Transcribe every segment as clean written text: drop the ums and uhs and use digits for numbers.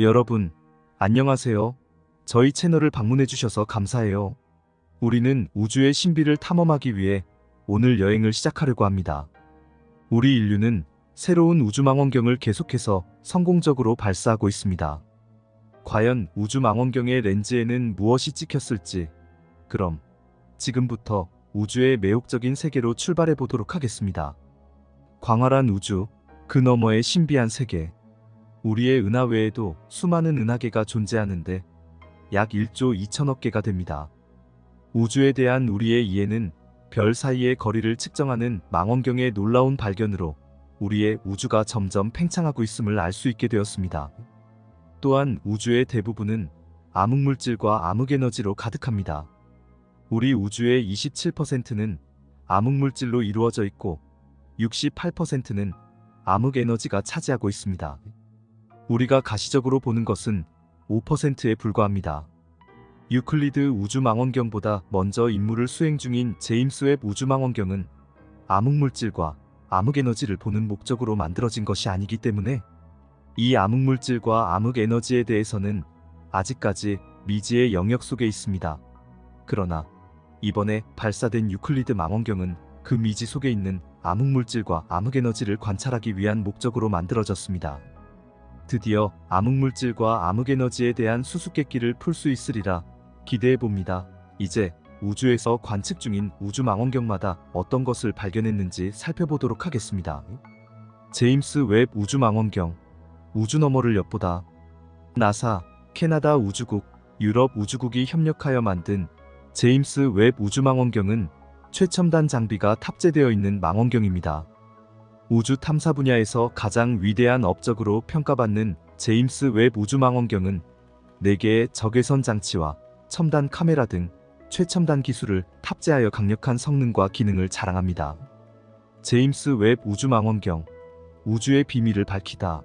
여러분, 안녕하세요. 저희 채널을 방문해주셔서 감사해요. 우리는 우주의 신비를 탐험하기 위해 오늘 여행을 시작하려고 합니다. 우리 인류는 새로운 우주망원경을 계속해서 성공적으로 발사하고 있습니다. 과연 우주망원경의 렌즈에는 무엇이 찍혔을지, 그럼 지금부터 우주의 매혹적인 세계로 출발해 보도록 하겠습니다. 광활한 우주, 그 너머의 신비한 세계. 우리의 은하 외에도 수많은 은하계가 존재하는데 약 1조 2천억 개가 됩니다. 우주에 대한 우리의 이해는 별 사이의 거리를 측정하는 망원경의 놀라운 발견으로 우리의 우주가 점점 팽창하고 있음을 알 수 있게 되었습니다. 또한 우주의 대부분은 암흑물질과 암흑에너지로 가득합니다. 우리 우주의 27%는 암흑물질로 이루어져 있고 68%는 암흑에너지가 차지하고 있습니다. 우리가 가시적으로 보는 것은 5%에 불과합니다. 유클리드 우주망원경보다 먼저 임무를 수행 중인 제임스 웹 우주망원경은 암흑물질과 암흑에너지를 보는 목적으로 만들어진 것이 아니기 때문에 이 암흑물질과 암흑에너지에 대해서는 아직까지 미지의 영역 속에 있습니다. 그러나 이번에 발사된 유클리드 망원경은 그 미지 속에 있는 암흑물질과 암흑에너지를 관찰하기 위한 목적으로 만들어졌습니다. 드디어 암흑물질과 암흑에너지에 대한 수수께끼를 풀 수 있으리라 기대해봅니다. 이제 우주에서 관측 중인 우주망원경마다 어떤 것을 발견했는지 살펴보도록 하겠습니다. 제임스 웹 우주망원경, 우주 너머를 엿보다. 나사, 캐나다 우주국, 유럽 우주국이 협력하여 만든 제임스 웹 우주망원경은 최첨단 장비가 탑재되어 있는 망원경입니다. 우주 탐사 분야에서 가장 위대한 업적으로 평가받는 제임스 웹 우주망원경은 4개의 적외선 장치와 첨단 카메라 등 최첨단 기술을 탑재하여 강력한 성능과 기능을 자랑합니다. 제임스 웹 우주망원경, 우주의 비밀을 밝히다.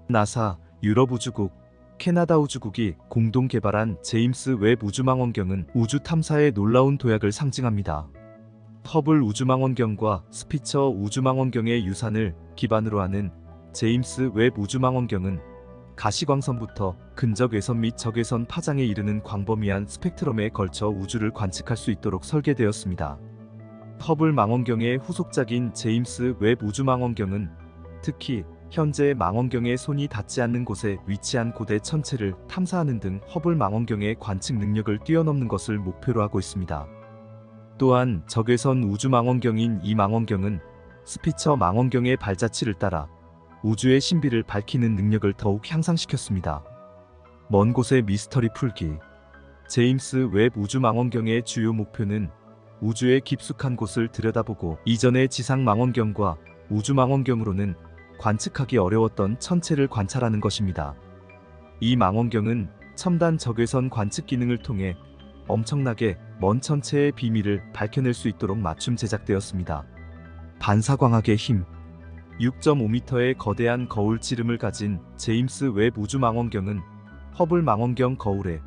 나사, 유럽 우주국, 캐나다 우주국이 공동 개발한 제임스 웹 우주망원경은 우주 탐사의 놀라운 도약을 상징합니다. 허블 우주망원경과 스피처 우주망원경의 유산을 기반으로 하는 제임스 웹 우주망원경은 가시광선부터 근적외선 및 적외선 파장에 이르는 광범위한 스펙트럼에 걸쳐 우주를 관측할 수 있도록 설계되었습니다. 허블 망원경의 후속작인 제임스 웹 우주망원경은 특히 현재 망원경의 손이 닿지 않는 곳에 위치한 고대 천체를 탐사하는 등 허블 망원경의 관측 능력을 뛰어넘는 것을 목표로 하고 있습니다. 또한 적외선 우주망원경인 이 망원경은 스피처 망원경의 발자취를 따라 우주의 신비를 밝히는 능력을 더욱 향상시켰습니다. 먼 곳의 미스터리 풀기. 제임스 웹 우주망원경의 주요 목표는 우주의 깊숙한 곳을 들여다보고 이전의 지상 망원경과 우주망원경으로는 관측하기 어려웠던 천체를 관찰하는 것입니다. 이 망원경은 첨단 적외선 관측 기능을 통해 엄청나게 먼 천체의 비밀을 밝혀낼 수 있도록 맞춤 제작되었습니다. 반사광학의 힘. 6.5m의 거대한 거울 지름을 가진 제임스 웹 우주망원경은 허블 망원경 거울의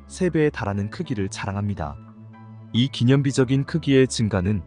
3배에 달하는 크기를 자랑합니다. 이 기념비적인 크기의 증가는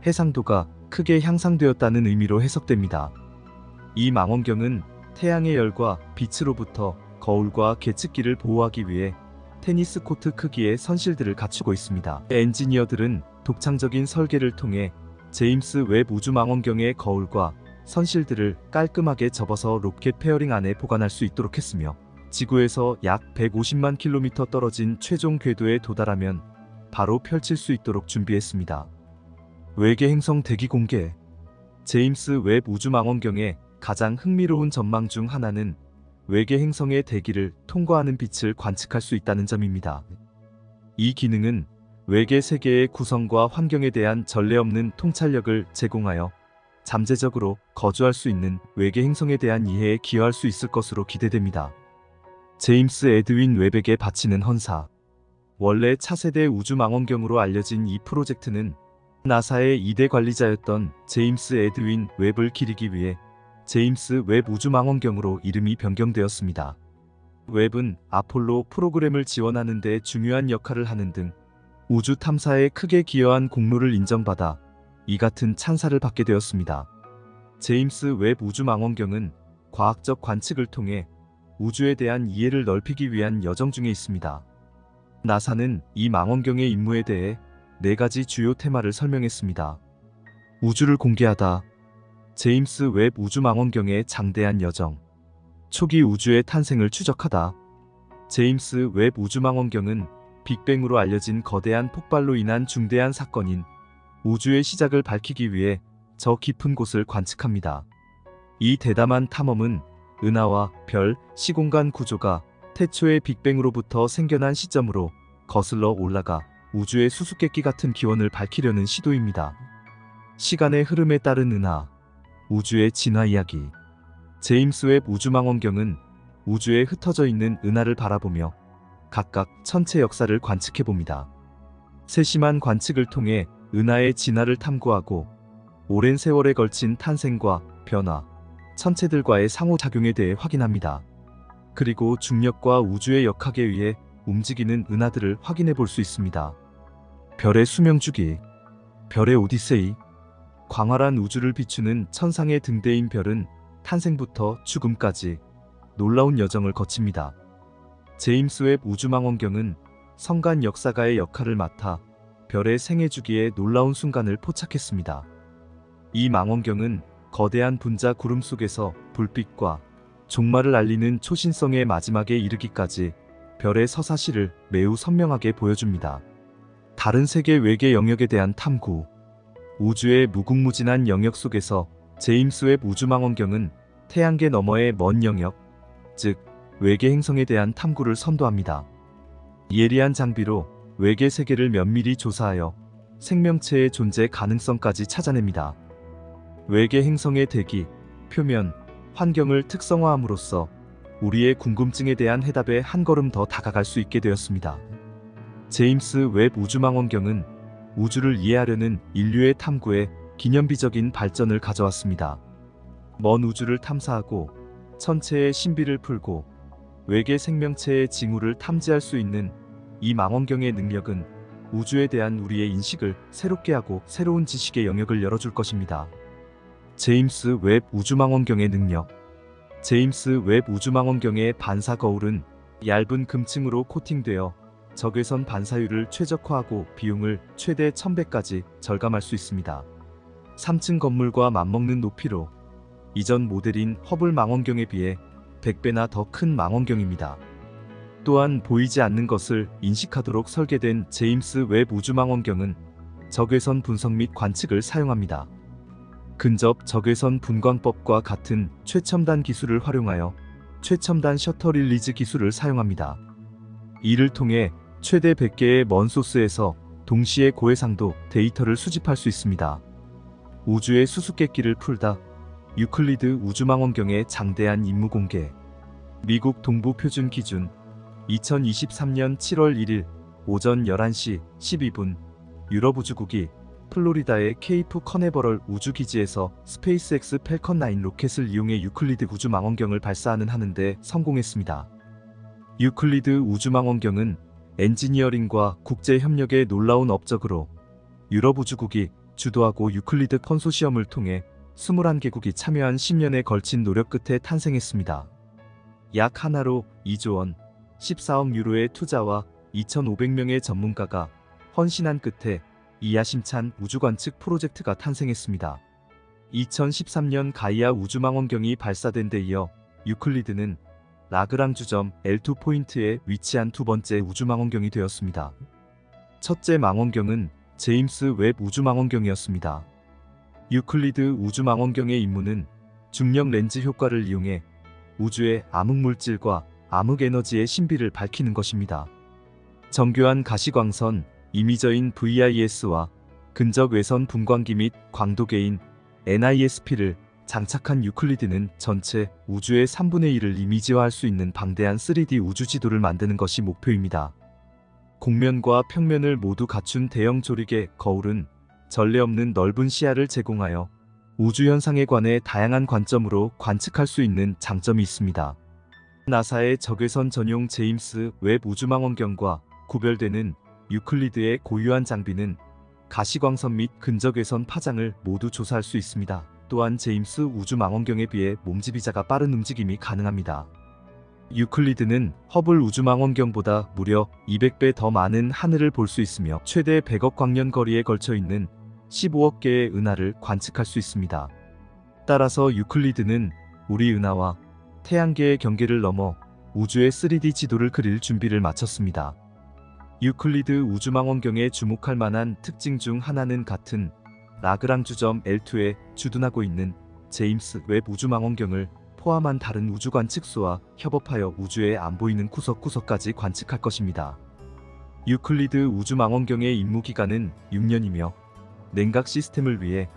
해상도가 크게 향상되었다는 의미로 해석됩니다. 이 망원경은 태양의 열과 빛으로부터 거울과 계측기를 보호하기 위해 테니스 코트 크기의 선실들을 갖추고 있습니다. 엔지니어들은 독창적인 설계를 통해 제임스 웹 우주망원경의 거울과 선실들을 깔끔하게 접어서 로켓 페어링 안에 보관할 수 있도록 했으며 지구에서 약 150만 킬로미터 떨어진 최종 궤도에 도달하면 바로 펼칠 수 있도록 준비했습니다. 외계 행성 대기 공개. 제임스 웹 우주망원경의 가장 흥미로운 전망 중 하나는 외계 행성의 대기를 통과하는 빛을 관측할 수 있다는 점입니다. 이 기능은 외계 세계의 구성과 환경에 대한 전례 없는 통찰력을 제공하여 잠재적으로 거주할 수 있는 외계 행성에 대한 이해에 기여할 수 있을 것으로 기대됩니다. 제임스 에드윈 웹에게 바치는 헌사. 원래 차세대 우주망원경으로 알려진 이 프로젝트는 나사의 2대 관리자였던 제임스 에드윈 웹을 기리기 위해 제임스 웹 우주망원경으로 이름이 변경되었습니다. 웹은 아폴로 프로그램을 지원하는 데 중요한 역할을 하는 등 우주 탐사에 크게 기여한 공로를 인정받아 이 같은 찬사를 받게 되었습니다. 제임스 웹 우주망원경은 과학적 관측을 통해 우주에 대한 이해를 넓히기 위한 여정 중에 있습니다. 나사는 이 망원경의 임무에 대해 4가지 주요 테마를 설명했습니다. 우주를 공개하다, 제임스 웹 우주망원경의 장대한 여정, 초기 우주의 탄생을 추적하다. 제임스 웹 우주망원경은 빅뱅으로 알려진 거대한 폭발로 인한 중대한 사건인 우주의 시작을 밝히기 위해 저 깊은 곳을 관측합니다. 이 대담한 탐험은 은하와 별, 시공간 구조가 태초의 빅뱅으로부터 생겨난 시점으로 거슬러 올라가 우주의 수수께끼 같은 기원을 밝히려는 시도입니다. 시간의 흐름에 따른 은하, 우주의 진화 이야기. 제임스 웹 우주망원경은 우주에 흩어져 있는 은하를 바라보며 각각 천체 역사를 관측해봅니다. 세심한 관측을 통해 은하의 진화를 탐구하고 오랜 세월에 걸친 탄생과 변화, 천체들과의 상호작용에 대해 확인합니다. 그리고 중력과 우주의 역학에 의해 움직이는 은하들을 확인해 볼 수 있습니다. 별의 수명주기, 별의 오디세이. 광활한 우주를 비추는 천상의 등대인 별은 탄생부터 죽음까지 놀라운 여정을 거칩니다. 제임스 웹 우주망원경은 성간 역사가의 역할을 맡아 별의 생애 주기의 놀라운 순간을 포착했습니다. 이 망원경은 거대한 분자 구름 속에서 불빛과 종말을 알리는 초신성의 마지막에 이르기까지 별의 서사시를 매우 선명하게 보여줍니다. 다른 세계 외계 영역에 대한 탐구. 우주의 무궁무진한 영역 속에서 제임스 웹 우주망원경은 태양계 너머의 먼 영역, 즉 외계 행성에 대한 탐구를 선도합니다. 예리한 장비로 외계 세계를 면밀히 조사하여 생명체의 존재 가능성까지 찾아냅니다. 외계 행성의 대기, 표면, 환경을 특성화함으로써 우리의 궁금증에 대한 해답에 한 걸음 더 다가갈 수 있게 되었습니다. 제임스 웹 우주망원경은 우주를 이해하려는 인류의 탐구에 기념비적인 발전을 가져왔습니다. 먼 우주를 탐사하고 천체의 신비를 풀고 외계 생명체의 징후를 탐지할 수 있는 이 망원경의 능력은 우주에 대한 우리의 인식을 새롭게 하고 새로운 지식의 영역을 열어줄 것입니다. 제임스 웹 우주망원경의 능력. 제임스 웹 우주망원경의 반사 거울은 얇은 금층으로 코팅되어 적외선 반사율을 최적화하고 비용을 최대 1000배까지 절감할 수 있습니다. 3층 건물과 맞먹는 높이로 이전 모델인 허블 망원경에 비해 100배나 더 큰 망원경입니다. 또한 보이지 않는 것을 인식하도록 설계된 제임스 웹 우주망원경은 적외선 분석 및 관측을 사용합니다. 근접 적외선 분광법과 같은 최첨단 기술을 활용하여 최첨단 셔터 릴리즈 기술을 사용합니다. 이를 통해 최대 100개의 먼 소스에서 동시에 고해상도 데이터를 수집할 수 있습니다. 우주의 수수께끼를 풀다. 유클리드 우주망원경의 장대한 임무 공개. 미국 동부 표준 기준 2023년 7월 1일 오전 11시 12분 유럽 우주국이 플로리다의 케이프 커네버럴 우주기지에서 스페이스X 펠컨 9 로켓을 이용해 유클리드 우주망원경을 발사하는 하는데 성공했습니다. 유클리드 우주망원경은 엔지니어링과 국제협력의 놀라운 업적으로 유럽 우주국이 주도하고 유클리드 컨소시엄을 통해 21개국이 참여한 10년에 걸친 노력 끝에 탄생했습니다. 약 하나로 2조 원, 14억 유로의 투자와 2,500명의 전문가가 헌신한 끝에 이 야심찬 우주관측 프로젝트가 탄생했습니다. 2013년 가이아 우주망원경이 발사된 데 이어 유클리드는 라그랑주점 L2 포인트에 위치한 두 번째 우주망원경이 되었습니다. 첫째 망원경은 제임스 웹 우주망원경이었습니다. 유클리드 우주망원경의 임무는 중력 렌즈 효과를 이용해 우주의 암흑물질과 암흑에너지의 신비를 밝히는 것입니다. 정교한 가시광선, 이미저인 VIS와 근적 외선 분광기 및 광도계인 NISP를 장착한 유클리드는 전체 우주의 3분의 1을 이미지화할 수 있는 방대한 3D 우주 지도를 만드는 것이 목표입니다. 곡면과 평면을 모두 갖춘 대형 조리개 거울은 전례 없는 넓은 시야를 제공하여 우주 현상에 관해 다양한 관점으로 관측할 수 있는 장점이 있습니다. 나사의 적외선 전용 제임스 웹 우주망원경과 구별되는 유클리드의 고유한 장비는 가시광선 및 근적외선 파장을 모두 조사할 수 있습니다. 또한 제임스 우주망원경에 비해 몸집이작아 빠른 움직임이 가능합니다. 유클리드는 허블 우주망원경보다 무려 200배 더 많은 하늘을 볼 수 있으며 최대 100억 광년 거리에 걸쳐 있는 15억 개의 은하를 관측할 수 있습니다. 따라서 유클리드는 우리 은하와 태양계의 경계를 넘어 우주의 3D 지도를 그릴 준비를 마쳤습니다. 유클리드 우주망원경에 주목할 만한 특징 중 하나는 같은 라그랑주 점 L2에 주둔하고 있는 제임스 웹 우주망원경을 포함한 다른 우주 관측소와 협업하여 우주의 안 보이는 구석구석까지 관측할 것입니다. 유클리드 우주망원경의 임무 기간은 6년이며 냉각 시스템을 위해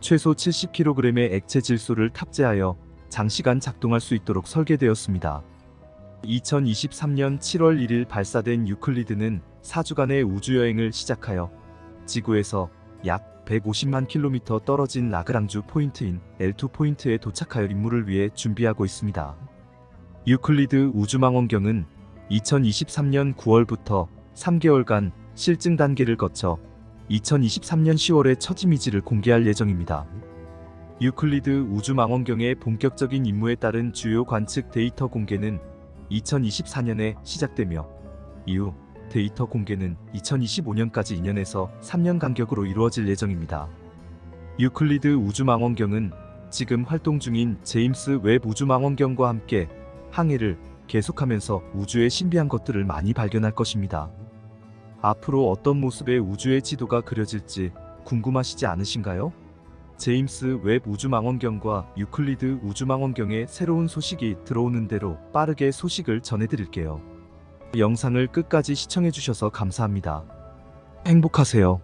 최소 70kg의 액체 질소를 탑재하여 장시간 작동할 수 있도록 설계되었습니다. 2023년 7월 1일 발사된 유클리드는 4주간의 우주여행을 시작하여 지구에서 약 150만 킬로미터 떨어진 라그랑주 포인트인 L2 포인트에 도착하여 임무를 위해 준비하고 있습니다. 유클리드 우주망원경은 2023년 9월부터 3개월간 실증 단계를 거쳐 2023년 10월에 첫 이미지를 공개할 예정입니다. 유클리드 우주망원경의 본격적인 임무에 따른 주요 관측 데이터 공개는 2024년에 시작되며 이후 데이터 공개는 2025년까지 2년에서 3년 간격으로 이루어질 예정입니다. 유클리드 우주망원경은 지금 활동 중인 제임스 웹 우주망원경과 함께 항해를 계속하면서 우주의 신비한 것들을 많이 발견할 것입니다. 앞으로 어떤 모습의 우주의 지도가 그려질지 궁금하시지 않으신가요? 제임스 웹 우주망원경과 유클리드 우주망원경의 새로운 소식이 들어오는 대로 빠르게 소식을 전해드릴게요. 영상을 끝까지 시청해주셔서 감사합니다. 행복하세요.